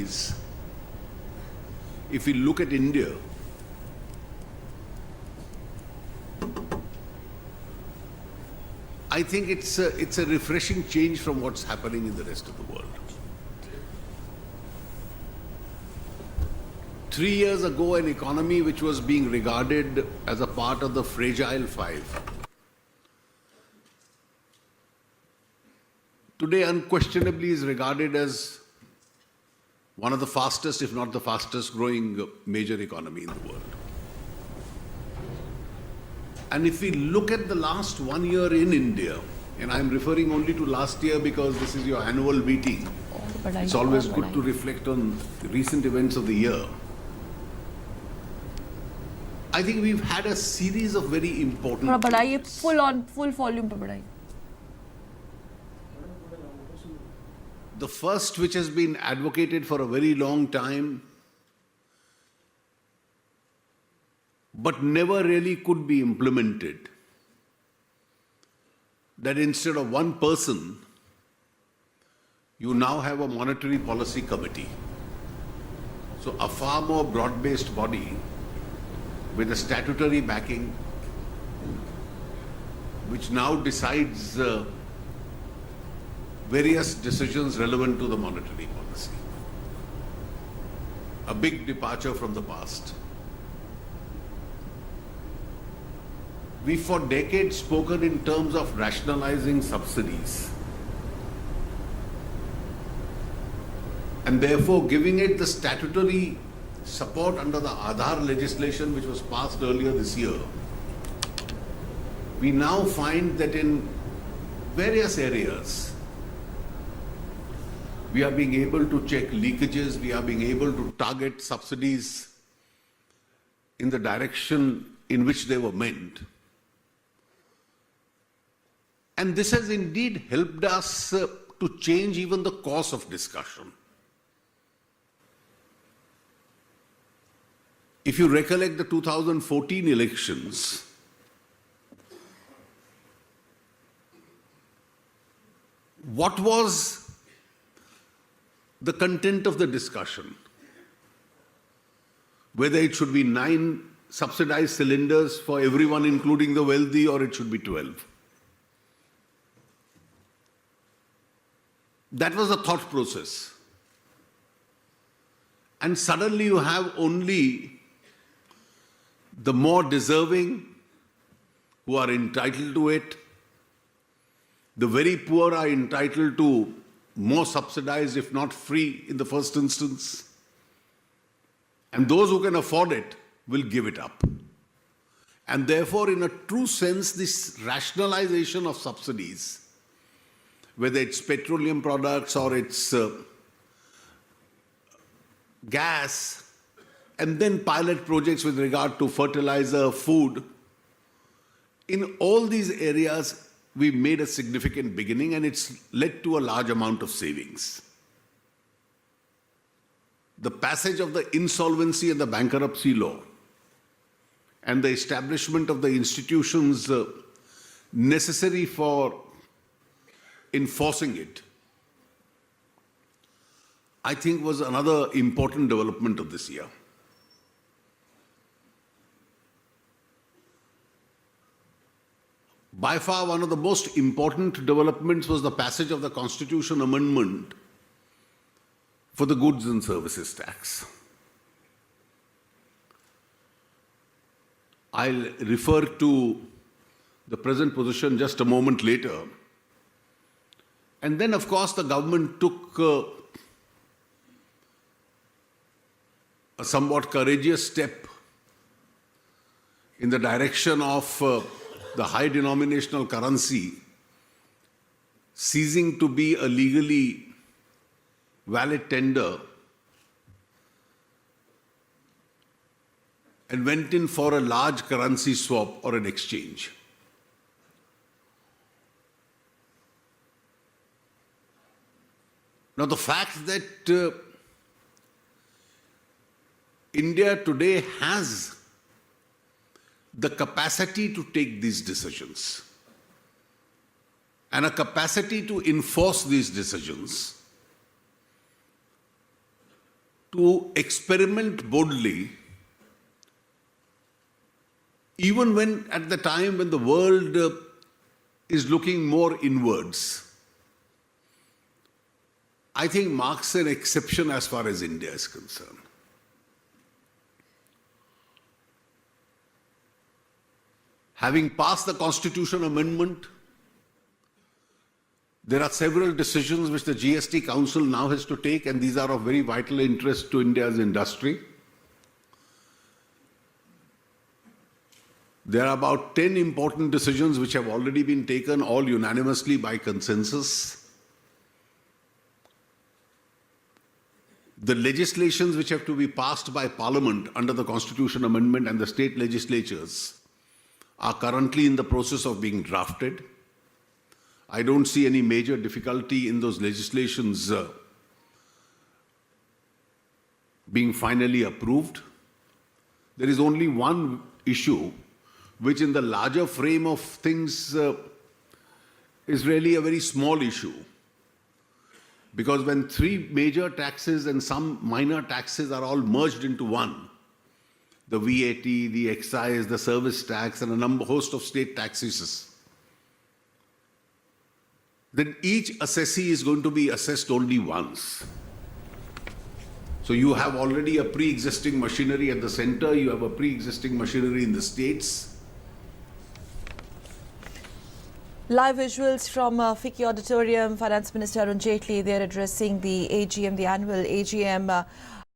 economies, if we look at India, I think it's a refreshing change from what's happening in the rest of the world. 3 years ago, an economy which was being regarded as a part of the fragile five, today unquestionably is regarded as one of the fastest, if not the fastest growing major economy in the world. And if we look at the last 1 year in India, and I'm referring only to last year because this is your annual meeting, it's always good to reflect on the recent events of the year. I think we've had a series of very important changes. full volume पे बढ़ाइए. The first, which has been advocated for a very long time, but never really could be implemented, that instead of one person, you now have a monetary policy committee. So a far more broad-based body with a statutory backing, which now decides various decisions relevant to the monetary policy. A big departure from the past. We've for decades spoken in terms of rationalizing subsidies and therefore giving it the statutory support under the Aadhaar legislation which was passed earlier this year. We now find that in various areas, we are being able to check leakages, we are being able to target subsidies in the direction in which they were meant. And this has indeed helped us to change even the course of discussion. If you recollect the 2014 elections, what was the content of the discussion? Whether it should be 9 subsidized cylinders for everyone, including the wealthy, or it should be 12. That was the thought process. And suddenly you have only the more deserving who are entitled to it. The very poor are entitled to more subsidized, if not free, in the first instance. And those who can afford it will give it up. And therefore, in a true sense, this rationalization of subsidies, whether it's petroleum products or it's gas, and then pilot projects with regard to fertilizer, food, in all these areas, we made a significant beginning and it's led to a large amount of savings. The passage of the insolvency and the bankruptcy law and the establishment of the institutions necessary for enforcing it, I think was another important development of this year. By far, one of the most important developments was the passage of the Constitution Amendment for the Goods and Services Tax. I'll refer to the present position just a moment later. And then, of course, the government took a somewhat courageous step in the direction of the high denominational currency ceasing to be a legally valid tender and went in for a large currency swap or an exchange. Now, the fact that India today has the capacity to take these decisions and a capacity to enforce these decisions to experiment boldly, even when at the time when the world is looking more inwards, I think marks an exception as far as India is concerned. Having passed the Constitution Amendment, there are several decisions which the GST Council now has to take, and these are of very vital interest to India's industry. There are about 10 important decisions which have already been taken, all unanimously by consensus. The legislations which have to be passed by Parliament under the Constitution Amendment and the state legislatures are currently in the process of being drafted. I don't see any major difficulty in those legislations being finally approved. There is only one issue which in the larger frame of things is really a very small issue. Because when three major taxes and some minor taxes are all merged into one, the VAT, the excise, the service tax, and a host of state taxes, then each assessee is going to be assessed only once. So you have already a pre-existing machinery at the center, you have a pre-existing machinery in the states. Live visuals from FICCI Auditorium. Finance Minister Arun Jaitley, they are addressing the AGM, the annual AGM.